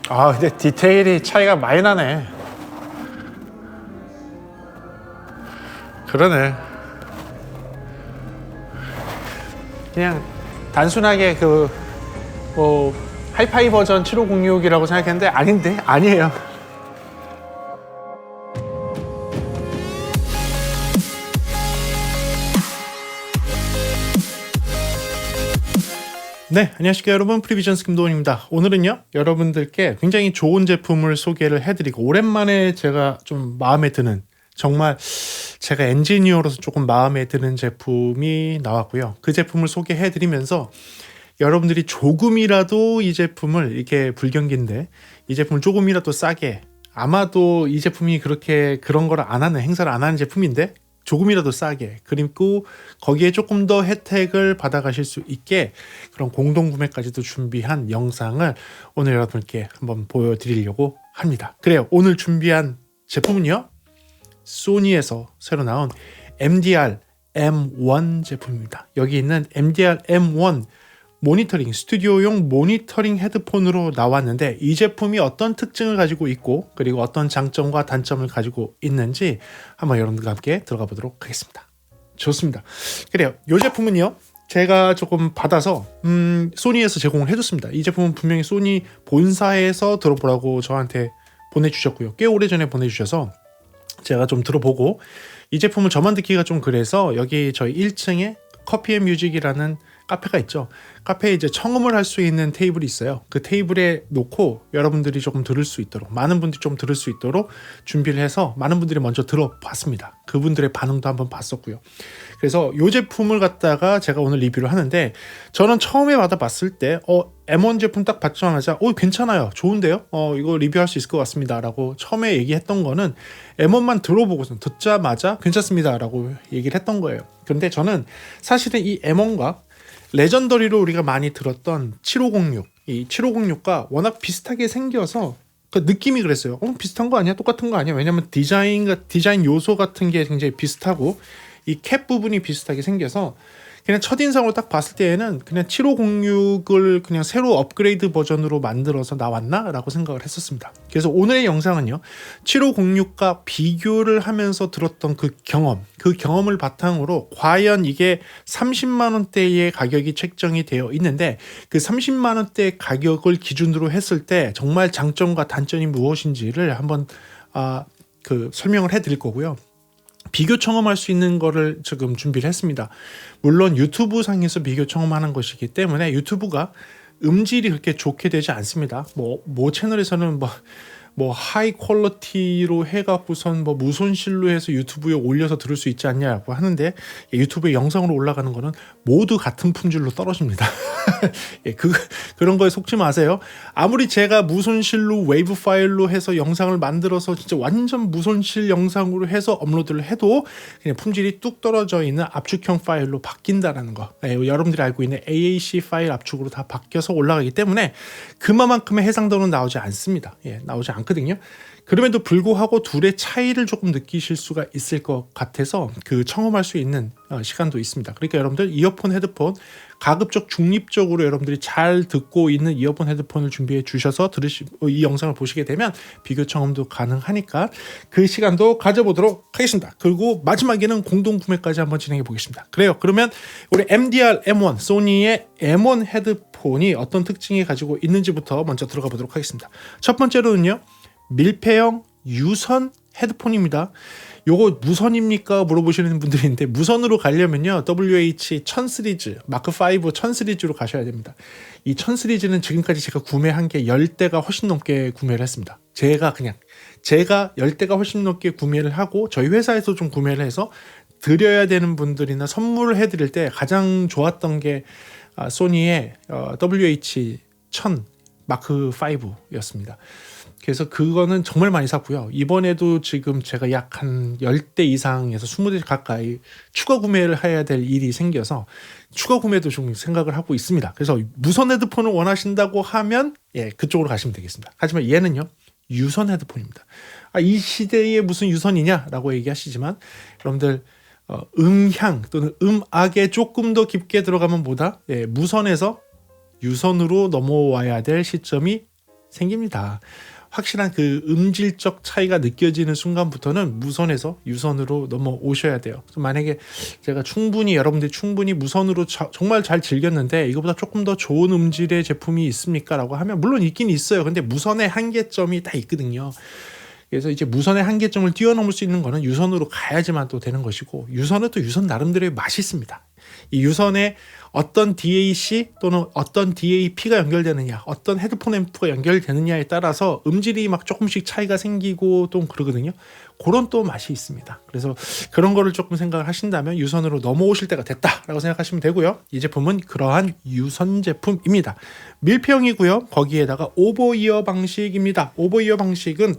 근데 디테일이 차이가 많이 나네. 그러네. 그냥 단순하게 하이파이 버전 7506이라고 생각했는데 아닌데? 아니에요. 네, 안녕하십니까 여러분, 프리비전스 김도훈입니다. 오늘은요 여러분들께 굉장히 좋은 제품을 소개를 해드리고, 오랜만에 제가 좀 마음에 드는, 정말 제가 엔지니어로서 조금 마음에 드는 제품이 나왔고요. 그 제품을 소개해드리면서 여러분들이 조금이라도 이 제품을, 이게 불경기인데 이 제품을 조금이라도 싸게, 아마도 이 제품이 그렇게 그런 걸 안 하는, 행사를 안 하는 제품인데 조금이라도 싸게, 그리고 거기에 조금 더 혜택을 받아가실 수 있게 그런 공동구매까지도 준비한 영상을 오늘 여러분께 한번 보여드리려고 합니다. 그래요, 오늘 준비한 제품은요, 소니에서 새로 나온 MDR M1 제품입니다. 여기 있는 MDR M1 모니터링, 스튜디오용 모니터링 헤드폰으로 나왔는데, 이 제품이 어떤 특징을 가지고 있고 그리고 어떤 장점과 단점을 가지고 있는지 한번 여러분들과 함께 들어가 보도록 하겠습니다. 좋습니다. 그래요, 이 제품은요 제가 조금 받아서 소니에서 제공을 해줬습니다. 이 제품은 분명히 소니 본사에서 들어보라고 저한테 보내주셨고요. 꽤 오래전에 보내주셔서 제가 좀 들어보고, 이 제품을 저만 듣기가 좀 그래서 여기 저희 1층에 커피앤뮤직이라는 카페가 있죠. 카페에 이제 청음을 할 수 있는 테이블이 있어요. 그 테이블에 놓고 여러분들이 조금 들을 수 있도록, 많은 분들이 좀 들을 수 있도록 준비를 해서 많은 분들이 먼저 들어봤습니다. 그분들의 반응도 한번 봤었고요. 그래서 이 제품을 갖다가 제가 오늘 리뷰를 하는데, 저는 처음에 받아봤을 때 M1 제품 딱 받자마자 괜찮아요, 좋은데요, 이거 리뷰할 수 있을 것 같습니다 라고 처음에 얘기했던 거는, M1만 들어보고서 듣자마자 괜찮습니다 라고 얘기를 했던 거예요. 그런데 저는 사실은 이 M1과 레전더리로 우리가 많이 들었던 7506, 이 7506과 워낙 비슷하게 생겨서 그 느낌이 그랬어요. 비슷한 거 아니야? 똑같은 거 아니야? 왜냐면 디자인 요소 같은 게 굉장히 비슷하고 이 캡 부분이 비슷하게 생겨서 그냥 첫인상으로 딱 봤을 때에는 그냥 7506을 그냥 새로 업그레이드 버전으로 만들어서 나왔나? 라고 생각을 했었습니다. 그래서 오늘의 영상은요, 7506과 비교를 하면서 들었던 그 경험을 바탕으로 과연 이게 30만원대의 가격이 책정이 되어 있는데, 그 30만원대 가격을 기준으로 했을 때 정말 장점과 단점이 무엇인지를 한번 설명을 해드릴 거고요. 비교 청음할 수 있는 거를 지금 준비를 했습니다. 물론 유튜브 상에서 비교 청음하는 것이기 때문에 유튜브가 음질이 그렇게 좋게 되지 않습니다. 뭐 채널에서는 하이 퀄리티로 해갖고선 무손실로 해서 유튜브에 올려서 들을 수 있지 않냐고 하는데, 유튜브에 영상으로 올라가는 거는 모두 같은 품질로 떨어집니다. 그런 거에 속지 마세요. 아무리 제가 무손실로 웨이브 파일로 해서 영상을 만들어서 진짜 완전 무손실 영상으로 해서 업로드를 해도 그냥 품질이 뚝 떨어져 있는 압축형 파일로 바뀐다라는 거, 여러분들이 알고 있는 AAC 파일 압축으로 다 바뀌어서 올라가기 때문에 그만큼의 해상도는 나오지 않습니다. 나오지 않거든요. 그럼에도 불구하고 둘의 차이를 조금 느끼실 수가 있을 것 같아서 청음할 수 있는 시간도 있습니다. 그러니까 여러분들 이어폰, 헤드폰 가급적 중립적으로 여러분들이 잘 듣고 있는 이어폰, 헤드폰을 준비해 주셔서 이 영상을 보시게 되면 비교 청음도 가능하니까 그 시간도 가져보도록 하겠습니다. 그리고 마지막에는 공동 구매까지 한번 진행해 보겠습니다. 그래요, 그러면 우리 MDR M1, 소니의 M1 헤드폰이 어떤 특징이 가지고 있는지부터 먼저 들어가 보도록 하겠습니다. 첫 번째로는요, 밀폐형 유선 헤드폰입니다. 요거 무선입니까? 물어보시는 분들이 있는데, 무선으로 가려면요 WH-1000 시리즈, 마크5 1000 시리즈로 가셔야 됩니다. 이 1000 시리즈는 지금까지 제가 구매한 게 10대가 훨씬 넘게 구매를 했습니다. 제가 10대가 훨씬 넘게 구매를 하고, 저희 회사에서 좀 구매를 해서 드려야 되는 분들이나 선물을 해드릴 때 가장 좋았던 게 소니의 WH-1000 마크5였습니다. 그래서 그거는 정말 많이 샀고요. 이번에도 지금 제가 약 한 10대 이상에서 20대 가까이 추가 구매를 해야 될 일이 생겨서 추가 구매도 좀 생각을 하고 있습니다. 그래서 무선 헤드폰을 원하신다고 하면 그쪽으로 가시면 되겠습니다. 하지만 얘는요, 유선 헤드폰입니다. 이 시대에 무슨 유선이냐라고 얘기하시지만, 여러분들 음향 또는 음악에 조금 더 깊게 들어가면 무선에서 유선으로 넘어와야 될 시점이 생깁니다. 확실한 그 음질적 차이가 느껴지는 순간부터는 무선에서 유선으로 넘어오셔야 돼요. 만약에 제가 여러분들이 충분히 무선으로 정말 잘 즐겼는데 이거보다 조금 더 좋은 음질의 제품이 있습니까? 라고 하면 물론 있긴 있어요. 근데 무선의 한계점이 다 있거든요. 그래서 이제 무선의 한계점을 뛰어넘을 수 있는 거는 유선으로 가야지만 또 되는 것이고, 유선은 또 유선 나름대로의 맛이 있습니다. 이 유선에 어떤 DAC 또는 어떤 DAP가 연결되느냐, 어떤 헤드폰 앰프가 연결되느냐에 따라서 음질이 막 조금씩 차이가 생기고 또 그러거든요. 그런 또 맛이 있습니다. 그래서 그런 거를 조금 생각을 하신다면 유선으로 넘어오실 때가 됐다라고 생각하시면 되고요. 이 제품은 그러한 유선 제품입니다. 밀폐형이고요. 거기에다가 오버이어 방식입니다. 오버이어 방식은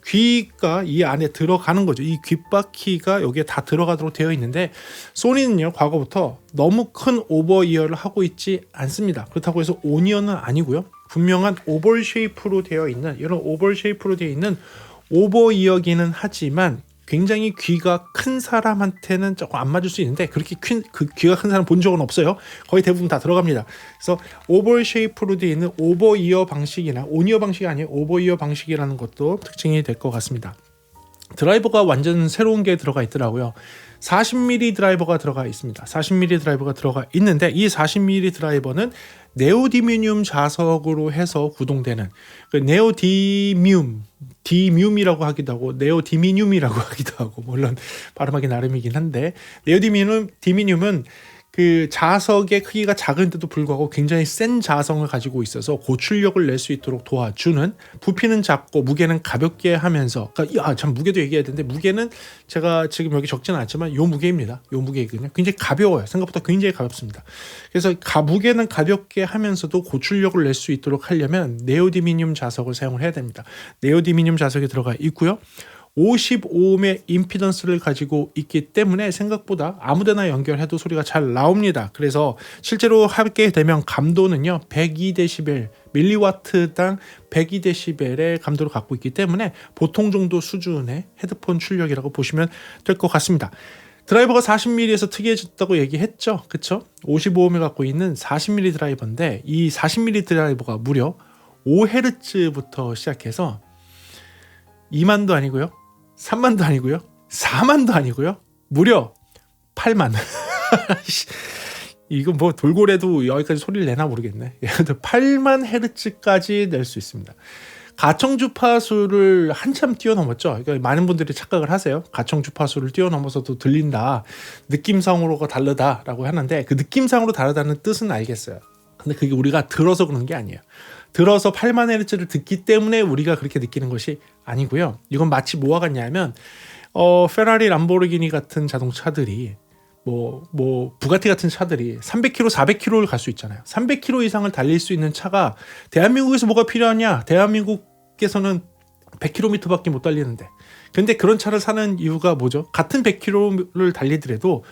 귀가 이 안에 들어가는 거죠. 이 귓바퀴가 여기에 다 들어가도록 되어 있는데, 소니는요 과거부터 너무 큰 오버이어를 하고 있지 않습니다. 그렇다고 해서 온이어는 아니고요. 분명한 오벌 쉐이프로 되어 있는, 이런 오벌 쉐이프로 되어 있는 오버이어기는 하지만 굉장히 귀가 큰 사람한테는 조금 안 맞을 수 있는데, 그렇게 그 귀가 큰 사람 본 적은 없어요. 거의 대부분 다 들어갑니다. 그래서 오벌 쉐이프로 되어 있는 오버이어 방식이나 온이어 방식이 아니에요. 오버이어 방식이라는 것도 특징이 될 것 같습니다. 드라이버가 완전 새로운 게 들어가 있더라고요. 40mm 드라이버가 들어가 있습니다. 40mm 드라이버가 들어가 있는데, 이 40mm 드라이버는 네오디뮴 자석으로 해서 구동되는 그 디뮴이라고 하기도 하고 네오디뮴이라고 하기도 하고, 물론 발음하기 나름이긴 한데, 디뮴은 그 자석의 크기가 작은데도 불구하고 굉장히 센 자성을 가지고 있어서 고출력을 낼 수 있도록 도와주는, 부피는 작고 무게는 가볍게 하면서, 그러니까 참 무게도 얘기해야 되는데, 무게는 제가 지금 여기 적지는 않지만 요 무게입니다. 요 무게거든요. 굉장히 가벼워요. 생각보다 굉장히 가볍습니다. 그래서 무게는 가볍게 하면서도 고출력을 낼 수 있도록 하려면 네오디뮴 자석을 사용을 해야 됩니다. 네오디뮴 자석이 들어가 있고요. 55ohm의 임피던스를 가지고 있기 때문에 생각보다 아무데나 연결해도 소리가 잘 나옵니다. 그래서 실제로 하게 되면 감도는요 102dB, 밀리와트당 102dB의 감도를 갖고 있기 때문에 보통 정도 수준의 헤드폰 출력이라고 보시면 될 것 같습니다. 드라이버가 40mm에서 특이해졌다고 얘기했죠. 그쵸? 55ohm을 갖고 있는 40mm 드라이버인데, 이 40mm 드라이버가 무려 5Hz부터 시작해서 2만도 아니고요, 3만도 아니고요, 4만도 아니고요, 무려 8만. 이거 뭐 돌고래도 여기까지 소리를 내나 모르겠네. 8만 헤르츠까지 낼 수 있습니다. 가청 주파수를 한참 뛰어넘었죠. 그러니까 많은 분들이 착각을 하세요. 가청 주파수를 뛰어넘어서도 들린다, 느낌상으로가 다르다라고 하는데, 그 느낌상으로 다르다는 뜻은 알겠어요. 근데 그게 우리가 들어서 그러는 게 아니에요. 들어서 8만 헤르츠를 듣기 때문에 우리가 그렇게 느끼는 것이 아니고요. 이건 마치 뭐와 같냐면 페라리, 람보르기니 같은 자동차들이 부가티 같은 차들이 300km, 400km를 갈 수 있잖아요. 300km 이상을 달릴 수 있는 차가 대한민국에서 뭐가 필요하냐? 대한민국에서는 100km밖에 못 달리는데. 근데 그런 차를 사는 이유가 뭐죠? 같은 100km를 달리더라도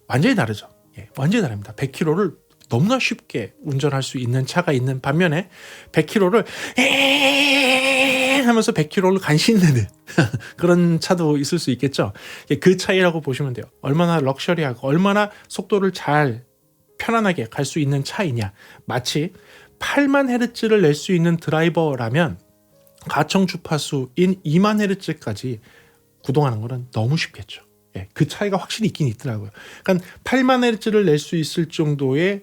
완전히 다르죠. 예, 완전히 다릅니다. 100km를 너무나 쉽게 운전할 수 있는 차가 있는 반면에 100km를 하면서 100km를 간신히 내는 그런 차도 있을 수 있겠죠. 그 차이라고 보시면 돼요. 얼마나 럭셔리하고 얼마나 속도를 잘 편안하게 갈 수 있는 차이냐. 마치 8만 헤르츠를 낼 수 있는 드라이버라면 가청 주파수인 2만 헤르츠까지 구동하는 것은 너무 쉽겠죠. 예, 그 차이가 확실히 있긴 있더라고요. 그러니까 8만 헤르츠를 낼 수 있을 정도의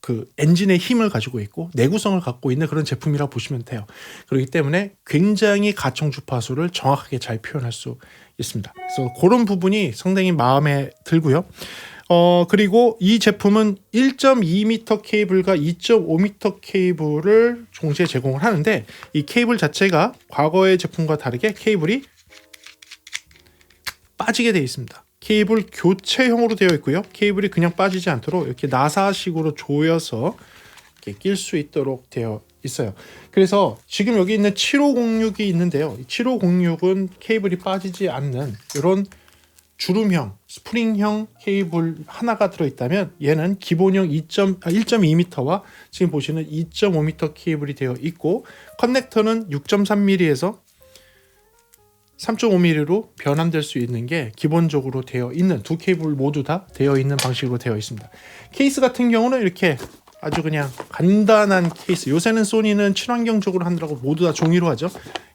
그 엔진의 힘을 가지고 있고 내구성을 갖고 있는 그런 제품이라고 보시면 돼요. 그렇기 때문에 굉장히 가청 주파수를 정확하게 잘 표현할 수 있습니다. 그래서 그런 부분이 상당히 마음에 들고요. 그리고 이 제품은 1.2m 케이블과 2.5m 케이블을 동시에 제공을 하는데, 이 케이블 자체가 과거의 제품과 다르게 케이블이 빠지게 되어 있습니다. 케이블 교체형으로 되어 있고요. 케이블이 그냥 빠지지 않도록 이렇게 나사식으로 조여서 이렇게 낄 수 있도록 되어 있어요. 그래서 지금 여기 있는 7506이 있는데요. 7506은 케이블이 빠지지 않는 이런 주름형, 스프링형 케이블 하나가 들어있다면, 얘는 기본형 1.2m와 지금 보시는 2.5m 케이블이 되어 있고, 커넥터는 6.3mm에서 3.5mm로 변환될 수 있는 게 기본적으로 되어 있는, 두 케이블 모두 다 되어 있는 방식으로 되어 있습니다. 케이스 같은 경우는 이렇게 아주 그냥 간단한 케이스. 요새는 소니는 친환경적으로 한다고 모두 다 종이로 하죠.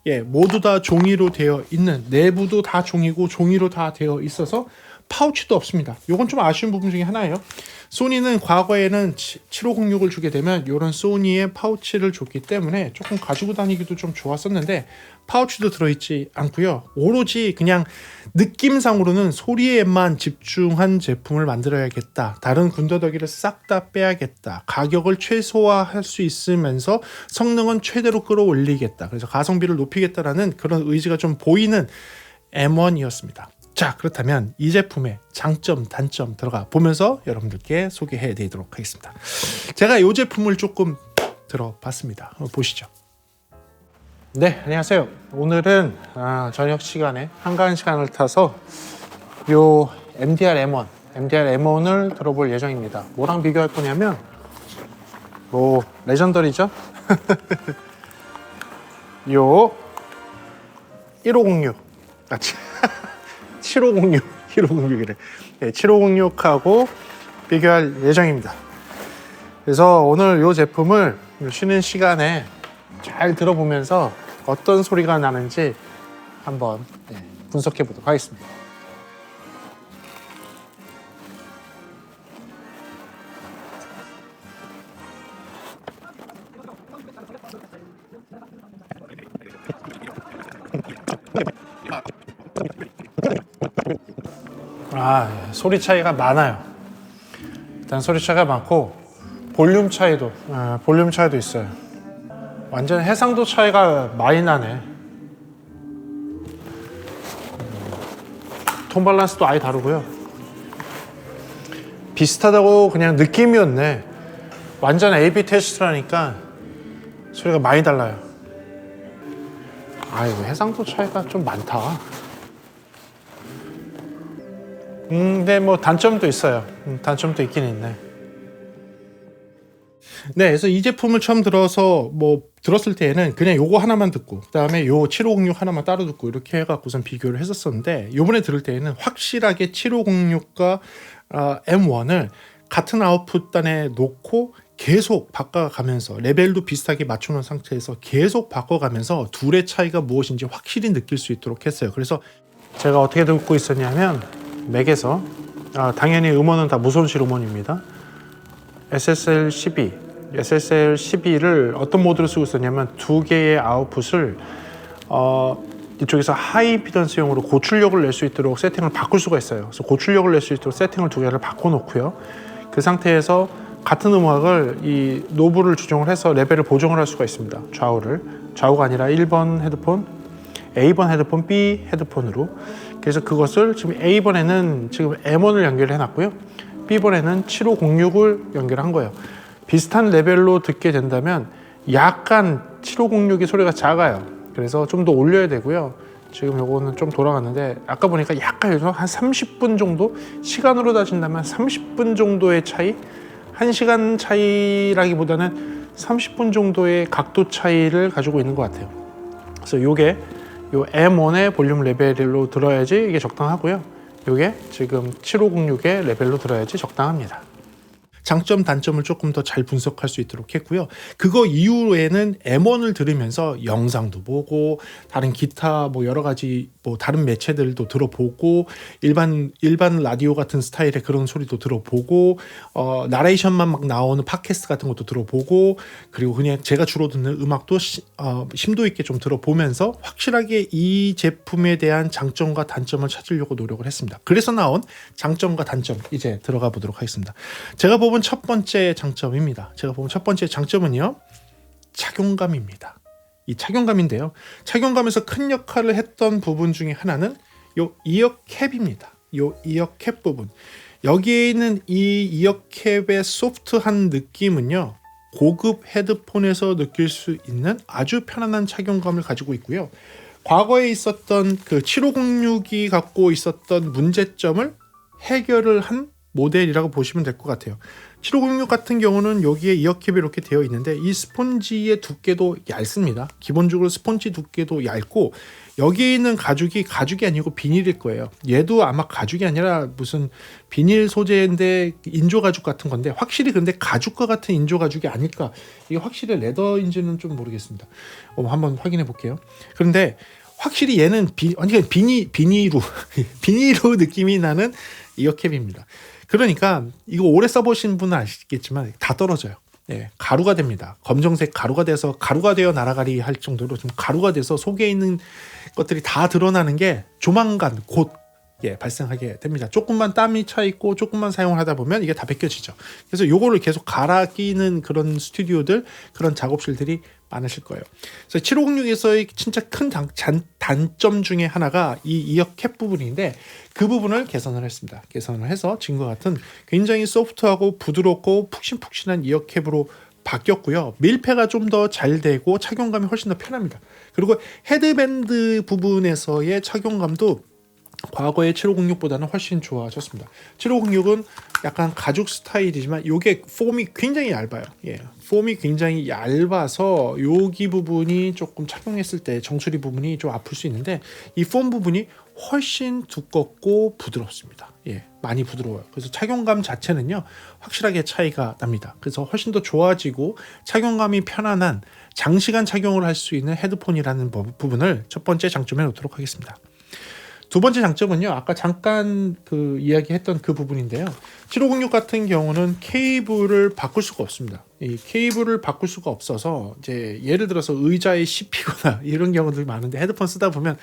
예, 모두 다 종이로 되어 있는, 내부도 다 종이고 종이로 다 되어 있어서 파우치도 없습니다. 요건 좀 아쉬운 부분 중에 하나예요. 소니는 과거에는 7506을 주게 되면 이런 소니의 파우치를 줬기 때문에 조금 가지고 다니기도 좀 좋았었는데 파우치도 들어있지 않고요. 오로지 그냥 느낌상으로는 소리에만 집중한 제품을 만들어야겠다. 다른 군더더기를 싹 다 빼야겠다. 가격을 최소화할 수 있으면서 성능은 최대로 끌어올리겠다. 그래서 가성비를 높이겠다라는 그런 의지가 좀 보이는 M1이었습니다. 자, 그렇다면 이 제품의 장점, 단점 들어가 보면서 여러분들께 소개해 드리도록 하겠습니다. 제가 이 제품을 조금 들어봤습니다. 보시죠. 네, 안녕하세요. 오늘은 저녁 시간에 한가한 시간을 타서 요 MDR M1을 들어볼 예정입니다. 뭐랑 비교할 거냐면 뭐 레전더리죠? 요 1506 같이 1506이래. 네, 7506하고 비교할 예정입니다. 그래서 오늘 이 제품을 쉬는 시간에 잘 들어보면서 어떤 소리가 나는지 한번 분석해 보도록 하겠습니다. 소리 차이가 많아요. 일단 소리 차이가 많고 볼륨 차이도 있어요. 완전 해상도 차이가 많이 나네. 톤 밸런스도 아예 다르고요. 비슷하다고 그냥 느낌이었네. 완전 A/B 테스트라니까 소리가 많이 달라요. 이거 해상도 차이가 좀 많다. 근데 뭐 단점도 있어요. 단점도 있긴 있네. 네, 그래서 이 제품을 처음 들었을 때에는 그냥 요거 하나만 듣고 그다음에 요 7506 하나만 따로 듣고 이렇게 해갖고선 비교를 했었었는데 요번에 들을 때에는 확실하게 7506과 M1을 같은 아웃풋 단에 놓고 계속 바꿔가면서 레벨도 비슷하게 맞춰놓은 상태에서 계속 바꿔가면서 둘의 차이가 무엇인지 확실히 느낄 수 있도록 했어요. 그래서 제가 어떻게 듣고 있었냐면 맥에서 당연히 음원은 다 무손실 음원입니다. SSL12를 어떤 모드로 쓰고 있었냐면 두 개의 아웃풋을 이쪽에서 하이 임피던스용으로 고출력을 낼 수 있도록 세팅을 바꿀 수가 있어요. 그래서 고출력을 낼 수 있도록 세팅을 두 개를 바꿔놓고요. 그 상태에서 같은 음악을 이 노브를 조정을 해서 레벨을 보정을 할 수가 있습니다. 좌우가 아니라 1번 헤드폰, A번 헤드폰, B 헤드폰으로. 그래서 그것을 지금 A번에는 지금 M1을 연결해 놨고요. B번에는 7506을 연결한 거예요. 비슷한 레벨로 듣게 된다면 약간 7506의 소리가 작아요. 그래서 좀 더 올려야 되고요. 지금 요거는 좀 돌아갔는데 아까 보니까 약간 요즘 한 30분 정도? 시간으로 따진다면 30분 정도의 차이? 1시간 차이라기보다는 30분 정도의 각도 차이를 가지고 있는 것 같아요. 그래서 요게 요 M1의 볼륨 레벨로 들어야지 이게 적당하고요. 요게 지금 7506의 레벨로 들어야지 적당합니다. 장점, 단점을 조금 더 잘 분석할 수 있도록 했고요. 그거 이후에는 M1을 들으면서 영상도 보고 다른 기타 뭐 여러 가지 뭐 다른 매체들도 들어보고 일반 라디오 같은 스타일의 그런 소리도 들어보고 나레이션만 막 나오는 팟캐스트 같은 것도 들어보고 그리고 그냥 제가 주로 듣는 음악도 심도 있게 좀 들어보면서 확실하게 이 제품에 대한 장점과 단점을 찾으려고 노력을 했습니다. 그래서 나온 장점과 단점 이제 들어가 보도록 하겠습니다. 제가 뽑은 첫 번째 장점입니다. 제가 뽑은 첫 번째 장점은요. 착용감입니다. 이 착용감인데요. 착용감에서 큰 역할을 했던 부분 중에 하나는 요 이어캡입니다. 요 이어캡 부분. 여기에 있는 이 이어캡의 소프트한 느낌은요. 고급 헤드폰에서 느낄 수 있는 아주 편안한 착용감을 가지고 있고요. 과거에 있었던 그 7506이 갖고 있었던 문제점을 해결을 한 모델이라고 보시면 될 것 같아요. 7506 같은 경우는 여기에 이어캡이 이렇게 되어 있는데 이 스폰지의 두께도 얇습니다. 기본적으로 스폰지 두께도 얇고 여기 있는 가죽이 아니고 비닐일 거예요. 얘도 아마 가죽이 아니라 무슨 비닐 소재인데 인조 가죽 같은 건데 확실히 근데 가죽과 같은 인조 가죽이 아닐까. 이게 확실히 레더인지는 좀 모르겠습니다. 한번 확인해 볼게요. 그런데 확실히 얘는 비니로 느낌이 나는 이어캡입니다. 그러니까 이거 오래 써보신 분은 아시겠지만 다 떨어져요. 예, 가루가 됩니다. 검정색 가루가 되어 날아가리 할 정도로 좀 가루가 돼서 속에 있는 것들이 다 드러나는 게 조만간 곧 발생하게 됩니다. 조금만 땀이 차 있고 조금만 사용을 하다 보면 이게 다 벗겨지죠. 그래서 요거를 계속 갈아 끼는 그런 스튜디오들, 그런 작업실들이 많으실 거예요. 그래서 7506에서의 진짜 큰 단점 중에 하나가 이 이어캡 부분인데 그 부분을 개선을 했습니다. 개선을 해서 지금과 같은 굉장히 소프트하고 부드럽고 푹신푹신한 이어캡으로 바뀌었고요. 밀폐가 좀 더 잘 되고 착용감이 훨씬 더 편합니다. 그리고 헤드밴드 부분에서의 착용감도 과거의 7506보다는 훨씬 좋아졌습니다. 7506은 약간 가죽 스타일이지만 이게 폼이 굉장히 얇아요. 폼이 굉장히 얇아서 여기 부분이 조금 착용했을 때 정수리 부분이 좀 아플 수 있는데 이 폼 부분이 훨씬 두껍고 부드럽습니다. 많이 부드러워요. 그래서 착용감 자체는요 확실하게 차이가 납니다. 그래서 훨씬 더 좋아지고 착용감이 편안한 장시간 착용을 할 수 있는 헤드폰이라는 부분을 첫 번째 장점에 놓도록 하겠습니다. 두 번째 장점은요. 아까 잠깐 이야기했던 그 부분인데요. 7506 같은 경우는 케이블을 바꿀 수가 없습니다. 이 케이블을 바꿀 수가 없어서 이제 예를 들어서 의자에 씹히거나 이런 경우들이 많은데 헤드폰 쓰다 보면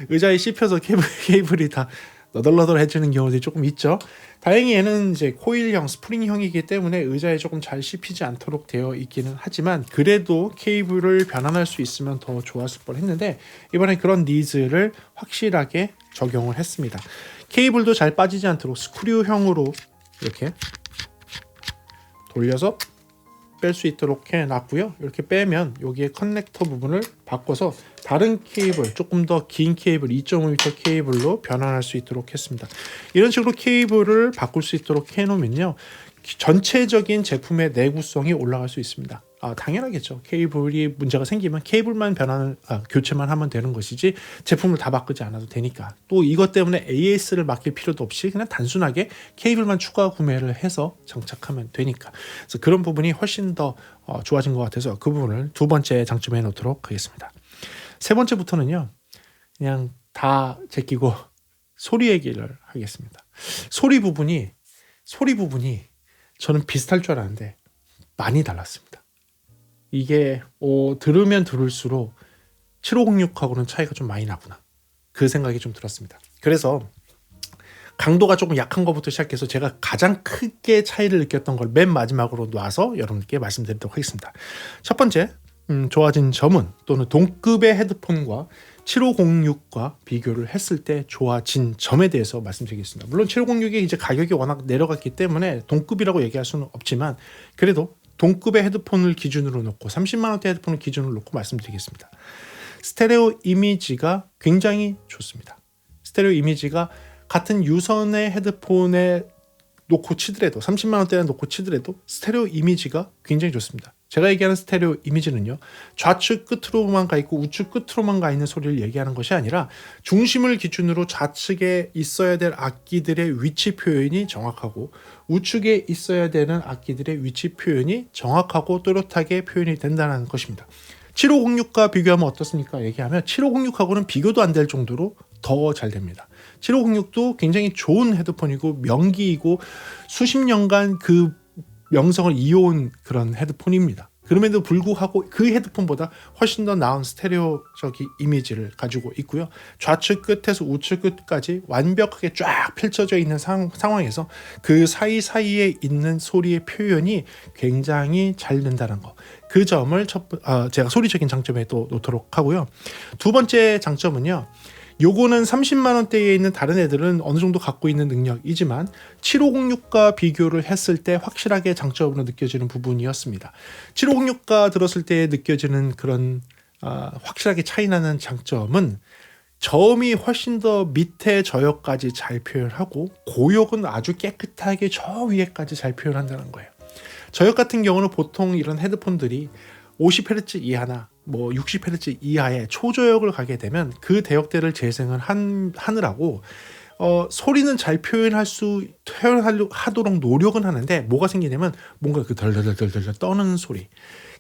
의자에 씹혀서 케이블이 다 너덜너덜해지는 경우들이 조금 있죠. 다행히 얘는 이제 코일형, 스프링형이기 때문에 의자에 조금 잘 씹히지 않도록 되어 있기는 하지만 그래도 케이블을 변환할 수 있으면 더 좋았을 뻔했는데 이번엔 그런 니즈를 확실하게 적용을 했습니다. 케이블도 잘 빠지지 않도록 스크류형으로 이렇게 돌려서 뺄 수 있도록 해놨고요. 이렇게 빼면 여기에 커넥터 부분을 바꿔서 다른 케이블, 조금 더 긴 케이블, 2.5m 케이블로 변환할 수 있도록 했습니다. 이런 식으로 케이블을 바꿀 수 있도록 해놓으면요. 전체적인 제품의 내구성이 올라갈 수 있습니다. 당연하겠죠. 케이블이 문제가 생기면 케이블만 교체만 하면 되는 것이지 제품을 다 바꾸지 않아도 되니까. 또 이것 때문에 AS를 맡길 필요도 없이 그냥 단순하게 케이블만 추가 구매를 해서 장착하면 되니까. 그래서 그런 부분이 훨씬 더 좋아진 것 같아서 그 부분을 두 번째 장점에 놓도록 하겠습니다. 세 번째부터는요. 그냥 다 제끼고 소리 얘기를 하겠습니다. 소리 부분이 저는 비슷할 줄 알았는데 많이 달랐습니다. 이게 들으면 들을수록 7506하고는 차이가 좀 많이 나구나. 그 생각이 좀 들었습니다. 그래서 강도가 조금 약한 것부터 시작해서 제가 가장 크게 차이를 느꼈던 걸 맨 마지막으로 놔서 여러분께 말씀드리도록 하겠습니다. 첫 번째 좋아진 점은 또는 동급의 헤드폰과 7506과 비교를 했을 때 좋아진 점에 대해서 말씀드리겠습니다. 물론 7506이 이제 가격이 워낙 내려갔기 때문에 동급이라고 얘기할 수는 없지만 그래도 동급의 헤드폰을 기준으로 놓고 30만 원대 헤드폰을 기준으로 놓고 말씀드리겠습니다. 스테레오 이미지가 굉장히 좋습니다. 스테레오 이미지가 같은 유선의 헤드폰에 놓고 치더라도 30만 원대에 놓고 치더라도 스테레오 이미지가 굉장히 좋습니다. 제가 얘기하는 스테레오 이미지는요. 좌측 끝으로만 가 있고 우측 끝으로만 가 있는 소리를 얘기하는 것이 아니라 중심을 기준으로 좌측에 있어야 될 악기들의 위치 표현이 정확하고 우측에 있어야 되는 악기들의 위치 표현이 정확하고 또렷하게 표현이 된다는 것입니다. 7506과 비교하면 어떻습니까? 얘기하면 7506하고는 비교도 안 될 정도로 더 잘 됩니다. 7506도 굉장히 좋은 헤드폰이고 명기이고 수십 년간 그 명성을 이어온 그런 헤드폰입니다. 그럼에도 불구하고 그 헤드폰보다 훨씬 더 나은 스테레오적인 이미지를 가지고 있고요. 좌측 끝에서 우측 끝까지 완벽하게 쫙 펼쳐져 있는 상황에서 그 사이사이에 있는 소리의 표현이 굉장히 잘 된다는 거. 그 점을 제가 소리적인 장점에 또 놓도록 하고요. 두 번째 장점은요. 요거는 30만 원대에 있는 다른 애들은 어느 정도 갖고 있는 능력이지만 7506과 비교를 했을 때 확실하게 장점으로 느껴지는 부분이었습니다. 7506과 들었을 때 느껴지는 그런 확실하게 차이나는 장점은 저음이 훨씬 더 밑에 저역까지 잘 표현하고 고역은 아주 깨끗하게 저 위에까지 잘 표현한다는 거예요. 저역 같은 경우는 보통 이런 헤드폰들이 50Hz 이하나 뭐 60Hz 이하의 초저역을 가게 되면 그 대역대를 재생을 하느라고 소리는 잘 표현하도록 노력은 하는데 뭐가 생기냐면 뭔가 그 덜덜덜덜 떠는 소리,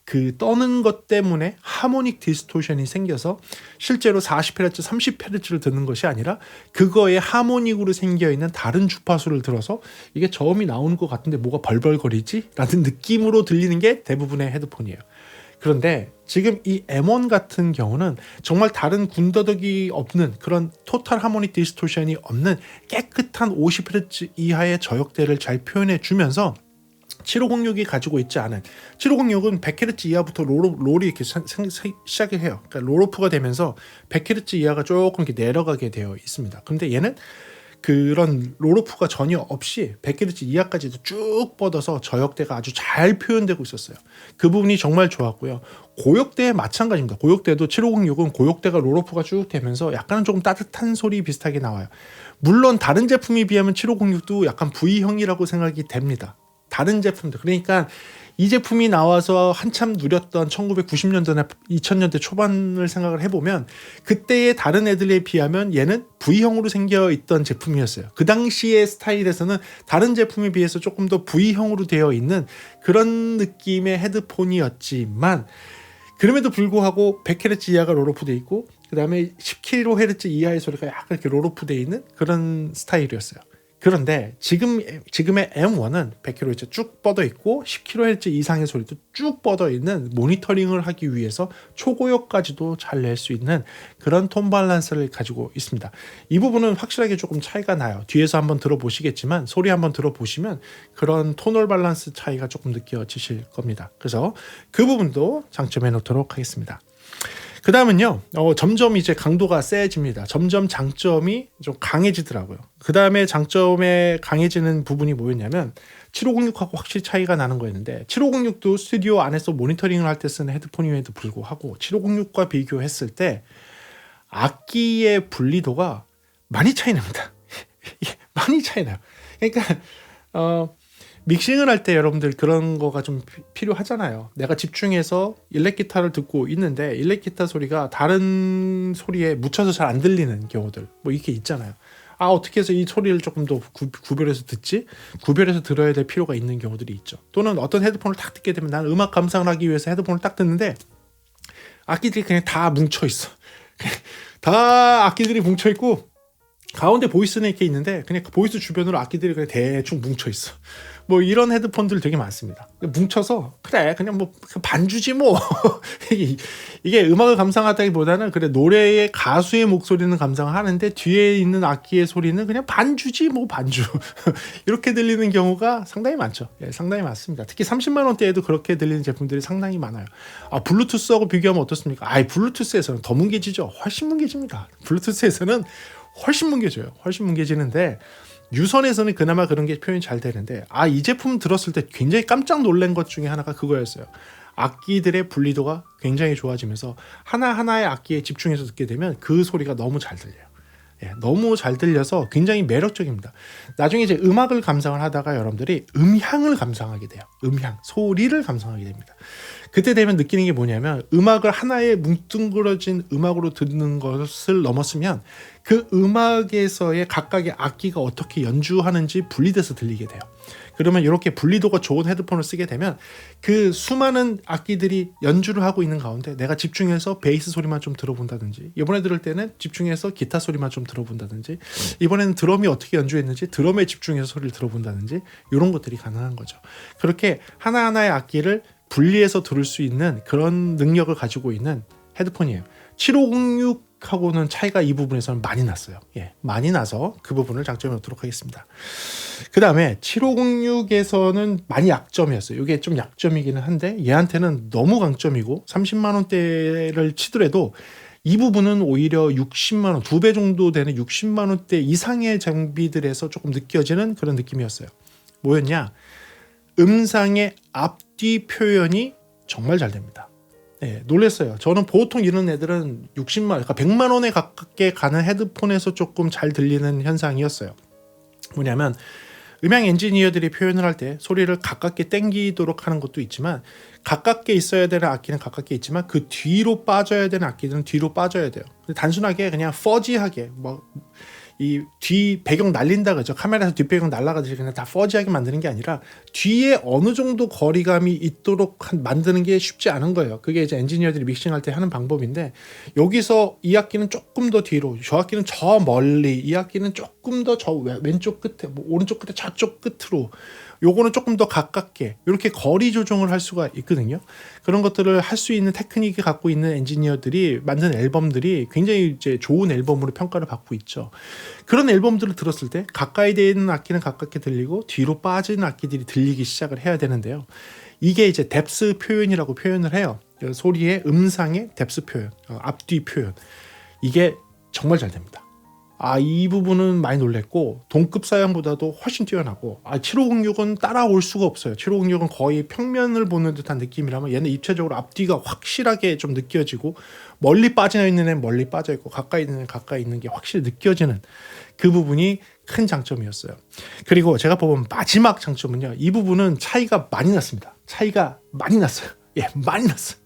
그 떠는 것 때문에 하모닉 디스토션이 생겨서 실제로 40Hz, 30Hz를 듣는 것이 아니라 그거에 하모닉으로 생겨있는 다른 주파수를 들어서 이게 저음이 나오는 것 같은데 뭐가 벌벌거리지? 라는 느낌으로 들리는 게 대부분의 헤드폰이에요. 그런데 지금 이 M1 같은 경우는 정말 다른 군더더기 없는 그런 토탈 하모닉 디스토션이 없는 깨끗한 50Hz 이하의 저역대를 잘 표현해 주면서 7506이 가지고 있지 않은 7506은 100Hz 이하부터 롤이 이렇게 시작을 해요. 그러니까 롤오프가 되면서 100Hz 이하가 조금 이렇게 내려가게 되어 있습니다. 근데 얘는 그런 롤오프가 전혀 없이 100Hz 이하까지도 쭉 뻗어서 저역대가 아주 잘 표현되고 있었어요. 그 부분이 정말 좋았고요. 고역대 마찬가지입니다. 고역대도 7506은 고역대가 롤오프가 쭉 되면서 약간은 조금 따뜻한 소리 비슷하게 나와요. 물론 다른 제품에 비하면 7506도 약간 V형이라고 생각이 됩니다. 다른 제품들. 그러니까 이 제품이 나와서 한참 누렸던 1990년대나 2000년대 초반을 생각을 해보면 그때의 다른 애들에 비하면 얘는 V형으로 생겨 있던 제품이었어요. 그 당시의 스타일에서는 다른 제품에 비해서 조금 더 V형으로 되어 있는 그런 느낌의 헤드폰이었지만 그럼에도 불구하고 100Hz 이하가 롤오프 돼 있고 그 다음에 10kHz 이하의 소리가 약간 이렇게 롤오프 돼 있는 그런 스타일이었어요. 그런데 지금의 M1은 100kHz 쭉 뻗어 있고 10kHz 이상의 소리도 쭉 뻗어 있는 모니터링을 하기 위해서 초고역까지도 잘 낼 수 있는 그런 톤 밸런스를 가지고 있습니다. 이 부분은 확실하게 조금 차이가 나요. 뒤에서 한번 들어보시겠지만 소리 한번 들어보시면 그런 톤홀 밸런스 차이가 조금 느껴지실 겁니다. 그래서 그 부분도 장점해 놓도록 하겠습니다. 그 다음은요, 점점 이제 강도가 세집니다. 점점 장점이 좀 강해지더라고요. 그 다음에 장점에 강해지는 부분이 뭐였냐면 7506하고 확실히 차이가 나는 거였는데 7506도 스튜디오 안에서 모니터링을 할 때 쓰는 헤드폰임에도 불구하고 7506과 비교했을 때 악기의 분리도가 많이 차이 납니다. 많이 차이 나요. 그러니까 믹싱을 할 때 여러분들 그런 거가 좀 필요하잖아요. 내가 집중해서 일렉 기타를 듣고 있는데 일렉 기타 소리가 다른 소리에 묻혀서 잘 안 들리는 경우들 뭐 이렇게 있잖아요. 어떻게 해서 이 소리를 조금 더 구별해서 듣지? 구별해서 들어야 될 필요가 있는 경우들이 있죠. 또는 어떤 헤드폰을 딱 듣게 되면 나는 음악 감상을 하기 위해서 헤드폰을 딱 듣는데 악기들이 그냥 다 뭉쳐 있어. 다 악기들이 뭉쳐 있고 가운데 보이스는 이렇게 있는데 그냥 그 보이스 주변으로 악기들이 그냥 대충 뭉쳐 있어. 뭐 이런 헤드폰들 되게 많습니다. 뭉쳐서 그래 그냥 뭐 반주지 뭐 이게 음악을 감상하다기보다는 그래 노래의 가수의 목소리는 감상을 하는데 뒤에 있는 악기의 소리는 그냥 반주지 뭐 반주 이렇게 들리는 경우가 상당히 많죠. 예, 상당히 많습니다. 특히 30만 원대에도 그렇게 들리는 제품들이 상당히 많아요. 블루투스하고 비교하면 어떻습니까? 블루투스에서는 더 뭉개지죠. 훨씬 뭉개집니다. 블루투스에서는 훨씬 뭉개져요. 훨씬 뭉개지는데 유선에서는 그나마 그런 게 표현이 잘 되는데 이 제품 들었을 때 굉장히 깜짝 놀란 것 중에 하나가 그거였어요. 악기들의 분리도가 굉장히 좋아지면서 하나하나의 악기에 집중해서 듣게 되면 그 소리가 너무 잘 들려요. 예, 너무 잘 들려서 굉장히 매력적입니다. 나중에 이제 음악을 감상을 하다가 여러분들이 음향을 감상하게 돼요. 음향, 소리를 감상하게 됩니다. 그때 되면 느끼는 게 뭐냐면 음악을 하나의 뭉뚱그려진 음악으로 듣는 것을 넘었으면 그 음악에서의 각각의 악기가 어떻게 연주하는지 분리돼서 들리게 돼요. 그러면 이렇게 분리도가 좋은 헤드폰을 쓰게 되면 그 수많은 악기들이 연주를 하고 있는 가운데 내가 집중해서 베이스 소리만 좀 들어본다든지 이번에 들을 때는 집중해서 기타 소리만 좀 들어본다든지 이번에는 드럼이 어떻게 연주했는지 드럼에 집중해서 소리를 들어본다든지 이런 것들이 가능한 거죠. 그렇게 하나하나의 악기를 분리해서 들을 수 있는 그런 능력을 가지고 있는 헤드폰이에요. 7506하고는 차이가 이 부분에서는 많이 났어요. 예, 많이 나서 그 부분을 장점해 놓도록 하겠습니다. 그 다음에 7506에서는 많이 약점이었어요. 이게 좀 약점이기는 한데 얘한테는 너무 강점이고 30만 원대를 치더라도 이 부분은 오히려 60만 원, 2배 정도 되는 60만 원대 이상의 장비들에서 조금 느껴지는 그런 느낌이었어요. 뭐였냐? 음상의 앞뒤 표현이 정말 잘 됩니다. 예, 놀랬어요. 저는 보통 이런 애들은 60만, 그러니까 100만 원에 가깝게 가는 헤드폰에서 조금 잘 들리는 현상이었어요. 뭐냐면 음향 엔지니어들이 표현을 할 때 소리를 가깝게 당기도록 하는 것도 있지만, 가깝게 있어야 되는 악기는 가깝게 있지만 그 뒤로 빠져야 되는 악기들은 뒤로 빠져야 돼요. 단순하게 그냥 퍼지하게 이 뒤 배경 날린다 그죠? 카메라에서 뒷배경 날라가듯이 그냥 다 퍼지하게 만드는 게 아니라 뒤에 어느 정도 거리감이 있도록 만드는 게 쉽지 않은 거예요. 그게 이제 엔지니어들이 믹싱할 때 하는 방법인데, 여기서 이 악기는 조금 더 뒤로, 저 악기는 저 멀리, 이 악기는 조금 더 저 왼쪽 끝에, 뭐 오른쪽 끝에 저쪽 끝으로, 요거는 조금 더 가깝게, 이렇게 거리 조정을 할 수가 있거든요. 그런 것들을 할 수 있는 테크닉을 갖고 있는 엔지니어들이 만든 앨범들이 굉장히 이제 좋은 앨범으로 평가를 받고 있죠. 그런 앨범들을 들었을 때 가까이 있는 악기는 가깝게 들리고 뒤로 빠지는 악기들이 들리기 시작을 해야 되는데요. 이게 이제 뎁스 표현이라고 표현을 해요. 소리의 음상의 뎁스 표현, 앞뒤 표현. 이게 정말 잘 됩니다. 이 부분은 많이 놀랬고, 동급 사양보다도 훨씬 뛰어나고, 7506은 따라올 수가 없어요. 7506은 거의 평면을 보는 듯한 느낌이라면, 얘는 입체적으로 앞뒤가 확실하게 좀 느껴지고, 멀리 빠져 있는 애는 멀리 빠져 있고, 가까이 있는 애는 가까이 있는 게 확실히 느껴지는 그 부분이 큰 장점이었어요. 그리고 제가 뽑은 마지막 장점은요, 이 부분은 차이가 많이 났습니다. 차이가 많이 났어요. 예, 많이 났어요.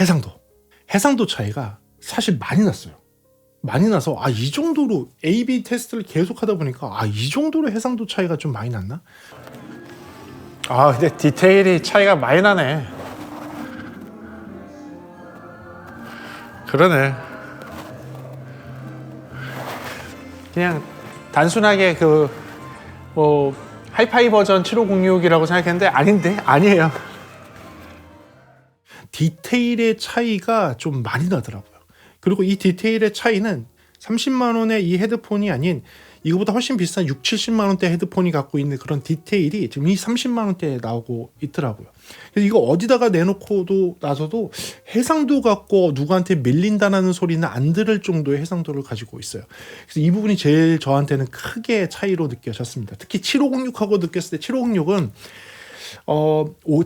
해상도 차이가 사실 많이 났어요. 많이 나서 이 정도로 A/B 테스트를 계속 하다 보니까 이 정도로 해상도 차이가 좀 많이 났나? 근데 디테일이 차이가 많이 나네. 그러네. 그냥 단순하게 하이파이 버전 7506이라고 생각했는데 아니에요. 디테일의 차이가 좀 많이 나더라고요. 그리고 이 디테일의 차이는 30만 원의 이 헤드폰이 아닌 이거보다 훨씬 비싼 6, 70만 원대 헤드폰이 갖고 있는 그런 디테일이 지금 이 30만 원대에 나오고 있더라고요. 그래서 이거 어디다가 내놓고도 나서도 해상도 갖고 누구한테 밀린다는 소리는 안 들을 정도의 해상도를 가지고 있어요. 그래서 이 부분이 제일 저한테는 크게 차이로 느껴졌습니다. 특히 7506하고 느꼈을 때 7506은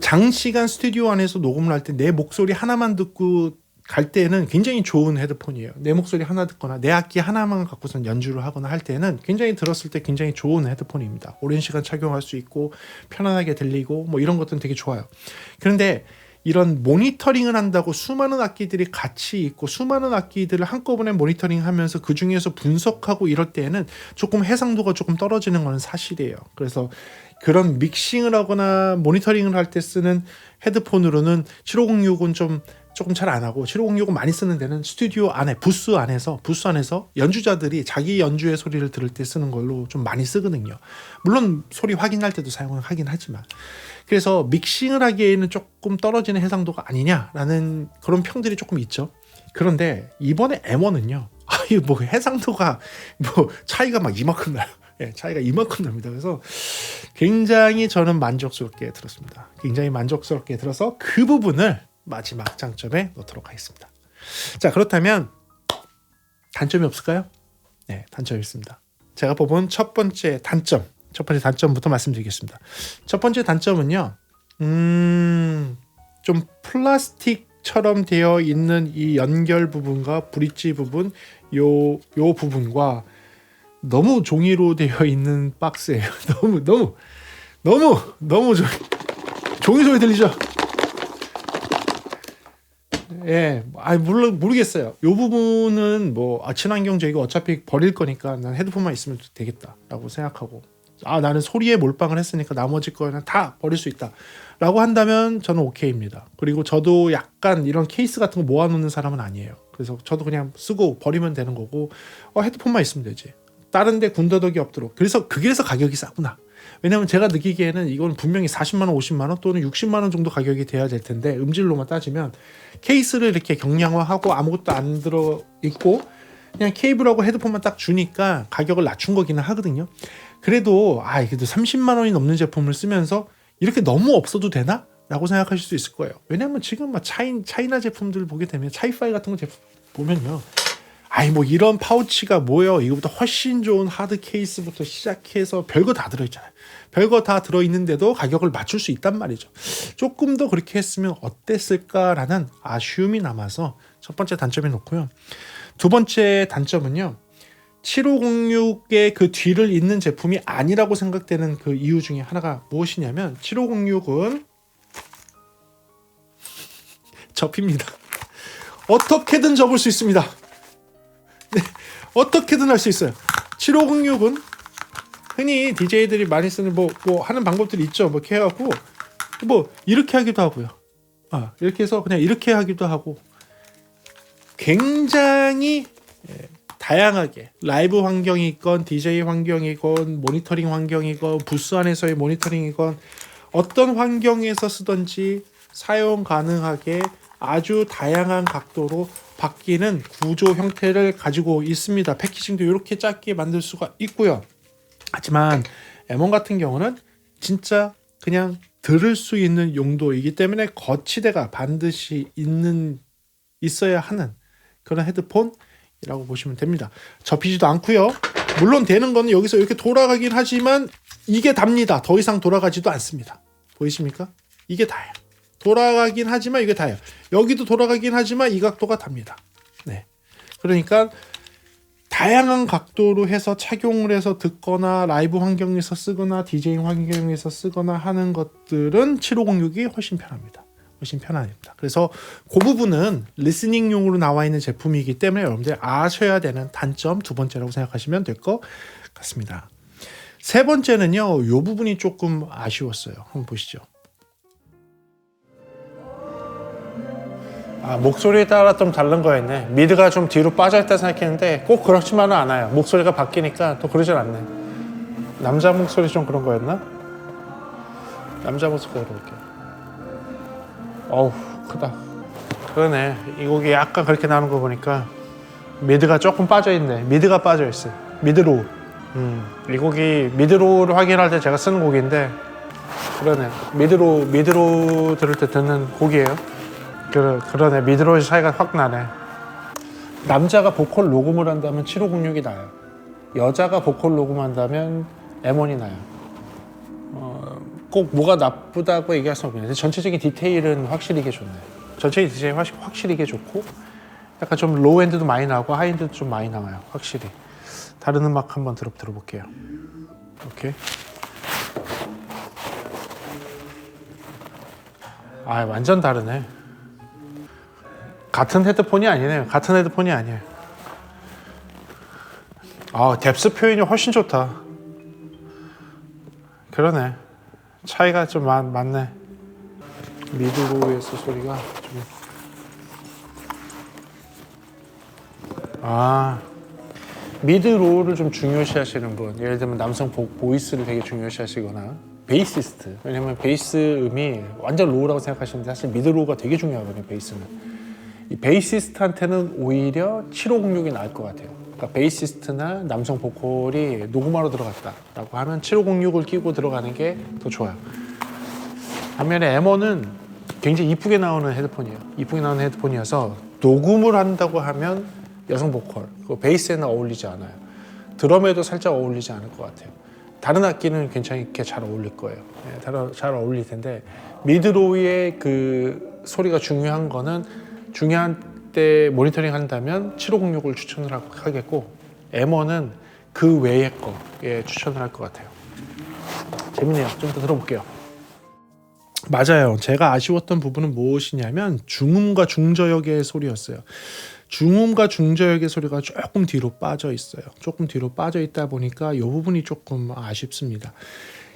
장시간 스튜디오 안에서 녹음을 할 때 내 목소리 하나만 듣고 갈 때는 굉장히 좋은 헤드폰이에요. 내 목소리 하나 듣거나 내 악기 하나만 갖고선 연주를 하거나 할 때는 굉장히 들었을 때 굉장히 좋은 헤드폰입니다. 오랜 시간 착용할 수 있고 편안하게 들리고 이런 것들은 되게 좋아요. 그런데 이런 모니터링을 한다고 수많은 악기들이 같이 있고 수많은 악기들을 한꺼번에 모니터링하면서 그 중에서 분석하고 이럴 때에는 조금 해상도가 조금 떨어지는 건 사실이에요. 그래서 그런 믹싱을 하거나 모니터링을 할 때 쓰는 헤드폰으로는 7506은 조금 잘 안 하고, 7506은 많이 쓰는 데는 스튜디오 안에 부스 안에서 연주자들이 자기 연주의 소리를 들을 때 쓰는 걸로 좀 많이 쓰거든요. 물론 소리 확인할 때도 사용을 하긴 하지만, 그래서 믹싱을 하기에는 조금 떨어지는 해상도가 아니냐라는 그런 평들이 조금 있죠. 그런데 이번에 M1은요, 해상도가 차이가 막 이만큼 나요. 예, 차이가 이만큼 납니다. 그래서 굉장히 저는 만족스럽게 들었습니다. 굉장히 만족스럽게 들어서 그 부분을 마지막 장점에 놓도록 하겠습니다. 자, 그렇다면 단점이 없을까요? 네, 단점이 있습니다. 제가 뽑은 첫 번째 단점부터 말씀드리겠습니다. 첫 번째 단점은요, 좀 플라스틱처럼 되어 있는 이 연결 부분과 브릿지 부분, 요 부분과 너무 종이로 되어 있는 박스예요. 너무 종이 소리 들리죠? 예, 모르겠어요. 이 부분은 친환경제 이거 어차피 버릴 거니까 난 헤드폰만 있으면 되겠다라고 생각하고, 나는 소리에 몰빵을 했으니까 나머지 거는 다 버릴 수 있다라고 한다면 저는 오케이입니다. 그리고 저도 약간 이런 케이스 같은 거 모아놓는 사람은 아니에요. 그래서 저도 그냥 쓰고 버리면 되는 거고, 헤드폰만 있으면 되지. 다른 데 군더더기 없도록. 그래서 가격이 싸구나. 왜냐면 제가 느끼기에는 이건 분명히 40만 원, 50만 원 또는 60만 원 정도 가격이 돼야 될 텐데, 음질로만 따지면 케이스를 이렇게 경량화하고 아무것도 안 들어있고 그냥 케이블하고 헤드폰만 딱 주니까 가격을 낮춘 거기는 하거든요. 그래도 30만 원이 넘는 제품을 쓰면서 이렇게 너무 없어도 되나? 라고 생각하실 수 있을 거예요. 왜냐면 지금 차이나 제품들 보게 되면, 차이파이 같은 거 제품 보면요, 아이 뭐 이런 파우치가 뭐예요? 이거보다 훨씬 좋은 하드 케이스부터 시작해서 별거 다 들어있잖아요. 별거 다 들어있는데도 가격을 맞출 수 있단 말이죠. 조금 더 그렇게 했으면 어땠을까라는 아쉬움이 남아서 첫 번째 단점이 놓고요. 두 번째 단점은요. 7506의 그 뒤를 잇는 제품이 아니라고 생각되는 그 이유 중에 하나가 무엇이냐면 7506은 접힙니다. 어떻게든 접을 수 있습니다. 네, 어떻게든 할 수 있어요. 7506은 흔히 DJ들이 많이 쓰는 뭐 하는 방법들이 있죠. 뭐 이렇게 해갖고 뭐 이렇게 하기도 하고요. 이렇게 해서 그냥 이렇게 하기도 하고 굉장히 다양하게 라이브 환경이건 DJ 환경이건 모니터링 환경이건 부스 안에서의 모니터링이건 어떤 환경에서 쓰든지 사용 가능하게 아주 다양한 각도로 바뀌는 구조 형태를 가지고 있습니다. 패키징도 이렇게 작게 만들 수가 있고요. 하지만 M1 같은 경우는 진짜 그냥 들을 수 있는 용도이기 때문에 거치대가 반드시 있어야 하는 그런 헤드폰이라고 보시면 됩니다. 접히지도 않고요. 물론 되는 거는 여기서 이렇게 돌아가긴 하지만 이게 답니다. 더 이상 돌아가지도 않습니다. 보이십니까? 이게 다예요. 돌아가긴 하지만 이게 다예요. 여기도 돌아가긴 하지만 이 각도가 답니다. 네. 그러니까 다양한 각도로 해서 착용을 해서 듣거나 라이브 환경에서 쓰거나 DJ 환경에서 쓰거나 하는 것들은 7506이 훨씬 편합니다. 훨씬 편합니다. 그래서 그 부분은 리스닝용으로 나와 있는 제품이기 때문에 여러분들 아셔야 되는 단점 두 번째라고 생각하시면 될 것 같습니다. 세 번째는요. 이 부분이 조금 아쉬웠어요. 한번 보시죠. 목소리에 따라 좀 다른 거였네. 미드가 좀 뒤로 빠져있다 생각했는데 꼭 그렇지만은 않아요. 목소리가 바뀌니까 또 그러질 않네. 남자 목소리 좀 그런 거였나? 남자 목소리 들어볼게요. 어우 크다. 그러네. 이 곡이 약간 그렇게 나오는 거 보니까 미드가 조금 빠져있네. 미드가 빠져있어요. 미드로우. 이 곡이 미드로우를 확인할 때 제가 쓰는 곡인데 그러네. 미드로우 들을 때 듣는 곡이에요. 그러네. 미드로우 차이가 확 나네. 남자가 보컬 녹음을 한다면 7506이 나요. 여자가 보컬 녹음한다면 M1이 나요. 꼭 뭐가 나쁘다고 얘기할 수 없는데 전체적인 디테일은 확실히 이게 좋네요. 전체적인 디테일이 확실히 이게 좋고 약간 좀 로우엔드도 많이 나고 하이엔드도 좀 많이 나와요. 확실히. 다른 음악 한번 들어볼게요. 오케이. 완전 다르네. 같은 헤드폰이 아니네요. 같은 헤드폰이 아니에요. 뎁스 표현이 훨씬 좋다. 그러네. 차이가 좀 많네. 미드로우에서 소리가 좀. 미드로우를 좀 중요시 하시는 분. 예를 들면 남성 보이스를 되게 중요시 하시거나 베이시스트. 왜냐면 베이스 음이 완전 로우라고 생각하시는데 사실 미드로우가 되게 중요하거든요. 베이스는. 이 베이시스트한테는 오히려 7506이 나을 것 같아요. 그러니까 베이시스트나 남성 보컬이 녹음하러 들어갔다라고 하면 7506을 끼고 들어가는 게 더 좋아요. 반면에 M1은 굉장히 이쁘게 나오는 헤드폰이에요. 이쁘게 나오는 헤드폰이어서 녹음을 한다고 하면 여성 보컬, 베이스에는 어울리지 않아요. 드럼에도 살짝 어울리지 않을 것 같아요. 다른 악기는 괜찮게 잘 어울릴 거예요. 네, 잘 어울릴 텐데 미드로우의 그 소리가 중요한 때 모니터링 한다면 7506을 추천을 하겠고 M1은 그 외의 거에 추천을 할 것 같아요. 재밌네요. 좀 더 들어볼게요. 맞아요. 제가 아쉬웠던 부분은 무엇이냐면 중음과 중저역의 소리였어요. 중음과 중저역의 소리가 조금 뒤로 빠져 있어요. 조금 뒤로 빠져 있다 보니까 이 부분이 조금 아쉽습니다.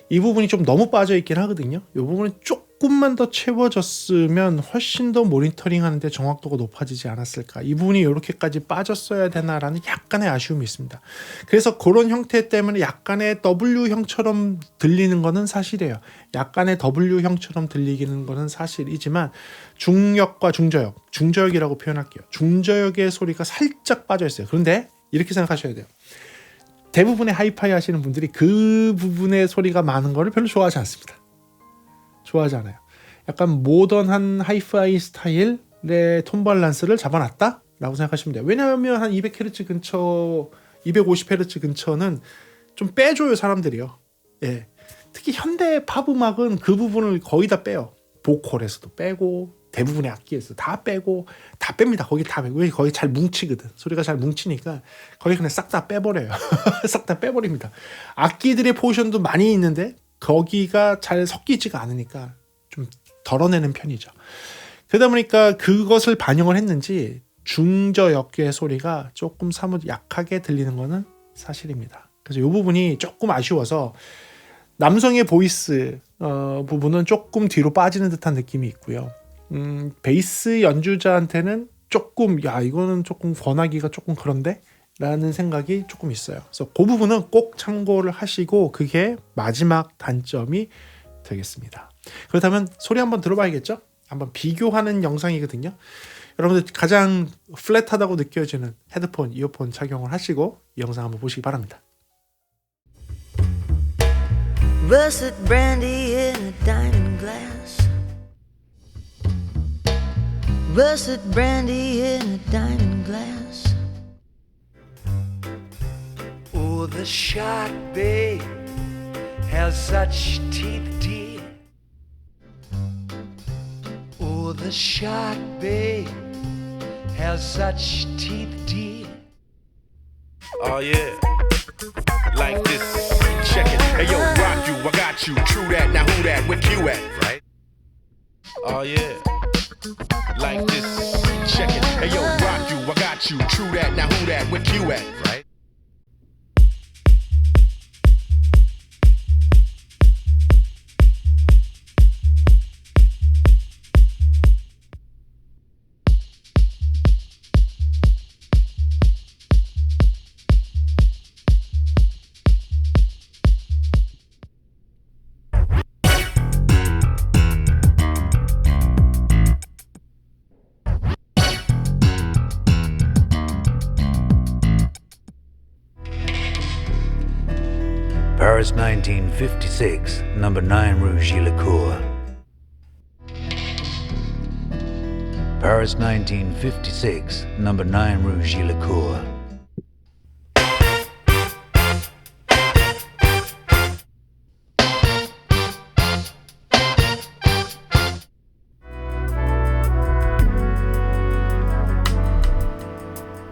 이 부분이 좀 너무 빠져 있긴 하거든요. 이 부분은 조금만 더 채워졌으면 훨씬 더 모니터링 하는데 정확도가 높아지지 않았을까. 이 부분이 이렇게까지 빠졌어야 되나라는 약간의 아쉬움이 있습니다. 그래서 그런 형태 때문에 약간의 W형처럼 들리는 거는 사실이에요. 약간의 W형처럼 들리는 거는 사실이지만 중역과 중저역이라고 표현할게요. 중저역의 소리가 살짝 빠져 있어요. 그런데 이렇게 생각하셔야 돼요. 대부분의 하이파이 하시는 분들이 그 부분의 소리가 많은 거를 별로 좋아하지 않습니다. 좋아하지 않아요. 약간 모던한 하이파이 스타일의 톤 밸런스를 잡아놨다? 라고 생각하시면 돼요. 왜냐하면 한 200Hz 근처, 250Hz 근처는 좀 빼줘요, 사람들이요. 예. 특히 현대 팝 음악은 그 부분을 거의 다 빼요. 보컬에서도 빼고, 대부분의 악기에서 다 빼고, 다 뺍니다. 거기 다 빼고. 왜 거기 잘 뭉치거든. 소리가 잘 뭉치니까 거기 그냥 싹 다 빼버려요. 싹 다 빼버립니다. 악기들의 포션도 많이 있는데 거기가 잘 섞이지가 않으니까 좀 덜어내는 편이죠. 그러다 보니까 그것을 반영을 했는지 중저역의 소리가 조금 사뭇 약하게 들리는 거는 사실입니다. 그래서 이 부분이 조금 아쉬워서 남성의 보이스 부분은 조금 뒤로 빠지는 듯한 느낌이 있고요. 베이스 연주자한테는 조금 이거는 조금 권하기가 조금 그런데? 라는 생각이 조금 있어요. 그래서 그 부분은 꼭 참고를 하시고 그게 마지막 단점이 되겠습니다. 그렇다면 소리 한번 들어봐야겠죠? 한번 비교하는 영상이거든요. 여러분들 가장 플랫하다고 느껴지는 헤드폰, 이어폰 착용을 하시고 이 영상 한번 보시기 바랍니다. Russet brandy in a diamond glass. Russet brandy in a diamond glass. Oh, the shark, babe, has such teeth, dear. Oh, the shark, babe, has such teeth, dear. Oh yeah, like this. Check it. Hey yo, rock you, I got you. True that. Now who that? Where you at? Right. Oh yeah, like this. Check it. Hey yo, rock you, I got you. True that. Now who that? Where you at? Right. Paris 1956, number 9 Rue Gillicourt. Paris 1956, number 9 Rue Gillicourt.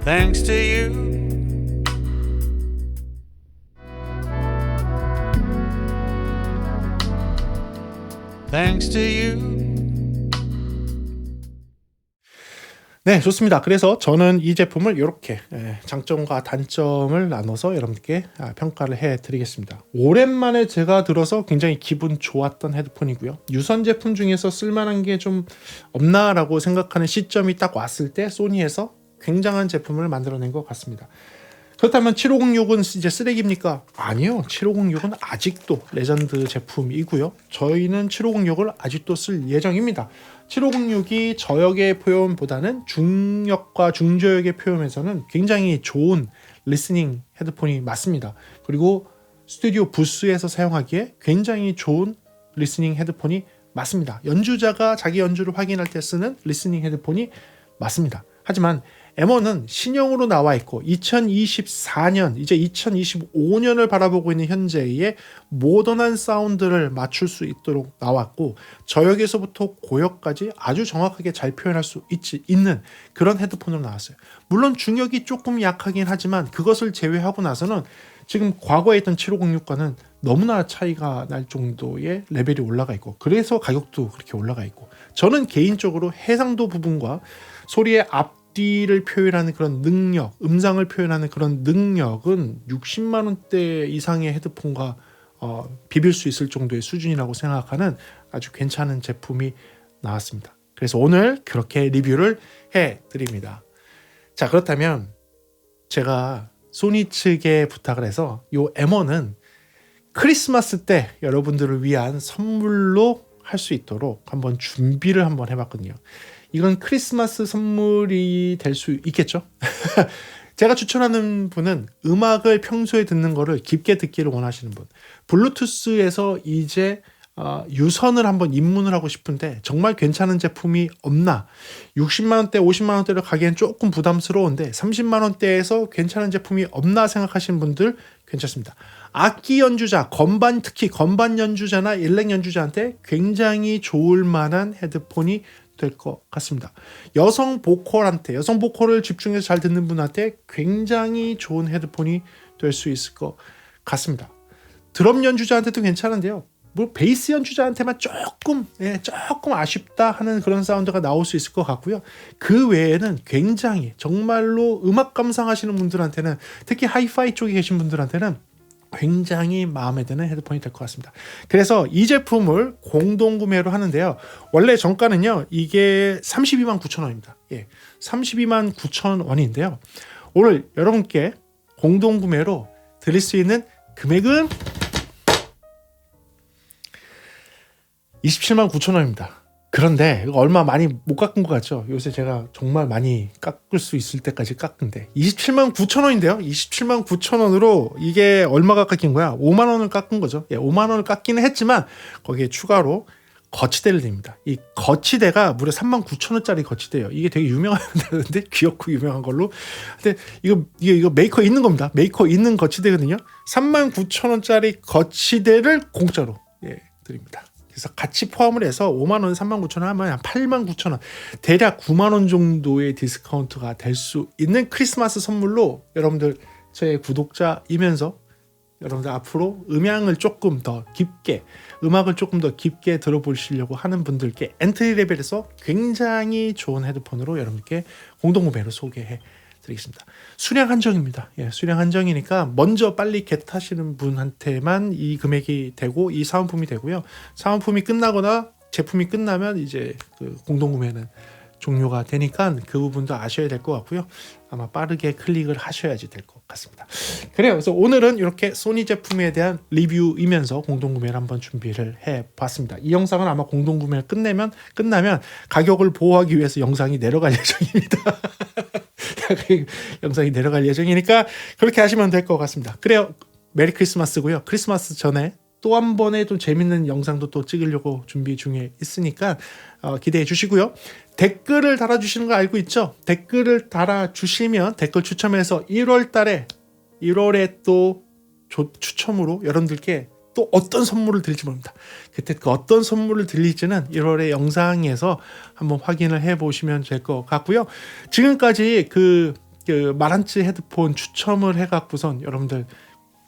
Thanks to you. Thanks to you. 네, 좋습니다. 그래서 저는 이 제품을 이렇게 장점과 단점을 나눠서 여러분께 평가를 해드리겠습니다. 오랜만에 제가 들어서 굉장히 기분 좋았던 헤드폰이고요. 유선 제품 중에서 쓸만한 게 좀 없나라고 생각하는 시점이 딱 왔을 때 소니에서 굉장한 제품을 만들어낸 것 같습니다. 그렇다면 7506은 이제 쓰레기입니까? 아니요. 7506은 아직도 레전드 제품이고요. 저희는 7506을 아직도 쓸 예정입니다. 7506이 저역의 표현보다는 중역과 중저역의 표현에서는 굉장히 좋은 리스닝 헤드폰이 맞습니다. 그리고 스튜디오 부스에서 사용하기에 굉장히 좋은 리스닝 헤드폰이 맞습니다. 연주자가 자기 연주를 확인할 때 쓰는 리스닝 헤드폰이 맞습니다. 하지만 M1은 신형으로 나와 있고 2024년 이제 2025년을 바라보고 있는 현재의 모던한 사운드를 맞출 수 있도록 나왔고 저역에서부터 고역까지 아주 정확하게 잘 표현할 수 있는 그런 헤드폰으로 나왔어요. 물론 중역이 조금 약하긴 하지만 그것을 제외하고 나서는 지금 과거에 있던 7506과는 너무나 차이가 날 정도의 레벨이 올라가 있고 그래서 가격도 그렇게 올라가 있고 저는 개인적으로 해상도 부분과 소리의 앞뒤를 표현하는 그런 능력, 음상을 표현하는 그런 능력은 60만 원대 이상의 헤드폰과 비빌 수 있을 정도의 수준이라고 생각하는 아주 괜찮은 제품이 나왔습니다. 그래서 오늘 그렇게 리뷰를 해드립니다. 자, 그렇다면 제가 소니 측에 부탁을 해서 이 M1은 크리스마스 때 여러분들을 위한 선물로 할 수 있도록 한번 준비를 한번 해봤거든요. 이건 크리스마스 선물이 될 수 있겠죠? 제가 추천하는 분은 음악을 평소에 듣는 거를 깊게 듣기를 원하시는 분, 블루투스에서 이제 유선을 한번 입문을 하고 싶은데 정말 괜찮은 제품이 없나? 60만 원대, 50만 원대로 가기엔 조금 부담스러운데 30만 원대에서 괜찮은 제품이 없나 생각하시는 분들 괜찮습니다. 악기 연주자, 특히 건반 연주자나 일렉 연주자한테 굉장히 좋을 만한 헤드폰이 될 것 같습니다. 여성 보컬을 집중해서 잘 듣는 분한테 굉장히 좋은 헤드폰이 될 수 있을 것 같습니다. 드럼 연주자한테도 괜찮은데요. 뭐 베이스 연주자한테만 조금 아쉽다 하는 그런 사운드가 나올 수 있을 것 같고요. 그 외에는 굉장히 정말로 음악 감상하시는 분들한테는, 특히 하이파이 쪽에 계신 분들한테는 굉장히 마음에 드는 헤드폰이 될 것 같습니다. 그래서 이 제품을 공동 구매로 하는데요. 원래 정가는요, 이게 32만 9천 원입니다. 32만 9천 원인데요. 오늘 여러분께 공동 구매로 드릴 수 있는 금액은 27만 9천 원입니다. 그런데 이거 얼마 많이 못 깎은 것 같죠? 요새 제가 정말 많이 깎을 수 있을 때까지 깎은데 27만 9천 원인데요. 27만 9천 원으로 이게 얼마가 깎인 거야? 5만 원을 깎은 거죠. 5만 원을 깎기는 했지만 거기에 추가로 거치대를 냅니다. 이 거치대가 무려 3만 9천 원짜리 거치대예요. 이게 되게 유명한데 귀엽고 유명한 걸로. 근데 이거 메이커 있는 겁니다. 메이커 있는 거치대거든요. 3만 9천 원짜리 거치대를 공짜로 드립니다. 그래서 같이 포함을 해서 5만 원, 3만 9천 원 하면 한 8만 9천 원, 대략 9만 원 정도의 디스카운트가 될 수 있는 크리스마스 선물로 여러분들, 저의 구독자이면서 여러분들 앞으로 음악을 조금 더 깊게 들어보시려고 하는 분들께 엔트리 레벨에서 굉장히 좋은 헤드폰으로 여러분께 공동구매로 소개해 드리겠습니다. 수량 한정입니다. 수량 한정이니까 먼저 빨리 겟하시는 분한테만 이 금액이 되고 이 사은품이 되고요. 사은품이 끝나거나 제품이 끝나면 이제 그 공동구매는 종료가 되니까 그 부분도 아셔야 될 것 같고요. 아마 빠르게 클릭을 하셔야지 될 것 같습니다. 그래요. 그래서 오늘은 이렇게 소니 제품에 대한 리뷰이면서 공동구매를 한번 준비를 해봤습니다. 이 영상은 아마 공동구매를 끝나면 가격을 보호하기 위해서 영상이 내려갈 예정입니다. 영상이 내려갈 예정이니까 그렇게 하시면 될 것 같습니다. 그래요. 메리 크리스마스고요. 크리스마스 전에 또 한 번의 좀 재밌는 영상도 또 찍으려고 준비 중에 있으니까 기대해 주시고요. 댓글을 달아주시는 거 알고 있죠? 댓글을 달아주시면 댓글 추첨해서 1월에 또 추첨으로 여러분들께 또 어떤 선물을 드릴지 모릅니다. 그때 그 어떤 선물을 드릴지는 1월의 영상에서 한번 확인을 해보시면 될 것 같고요. 지금까지 그 마란츠 헤드폰 추첨을 해갖고선 여러분들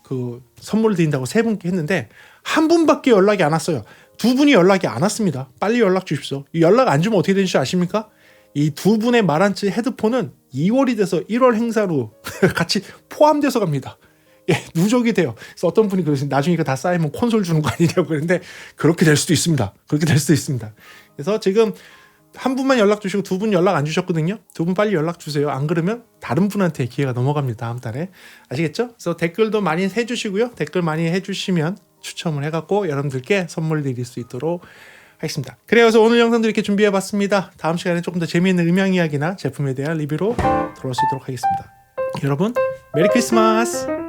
그 선물을 드린다고 3분께 했는데 한 분밖에 연락이 안 왔어요. 2분이 연락이 안 왔습니다. 빨리 연락 주십시오. 연락 안 주면 어떻게 되는지 아십니까? 이 2분의 마란츠 헤드폰은 2월이 돼서 1월 행사로 같이 포함돼서 갑니다. 누적이 돼요. 그래서 어떤 분이 그러시는데 나중에 이거 다 쌓이면 콘솔 주는 거 아니냐고 그러는데 그렇게 될 수도 있습니다. 그래서 지금 한 분만 연락 주시고 2분 연락 안 주셨거든요. 2분 빨리 연락 주세요. 안 그러면 다른 분한테 기회가 넘어갑니다. 다음 달에. 아시겠죠? 그래서 댓글도 많이 해주시고요. 댓글 많이 해주시면 추첨을 해갖고 여러분들께 선물 드릴 수 있도록 하겠습니다. 그래서 오늘 영상도 이렇게 준비해봤습니다. 다음 시간에 조금 더 재미있는 음향 이야기나 제품에 대한 리뷰로 돌아올 수 있도록 하겠습니다. 여러분 메리 크리스마스!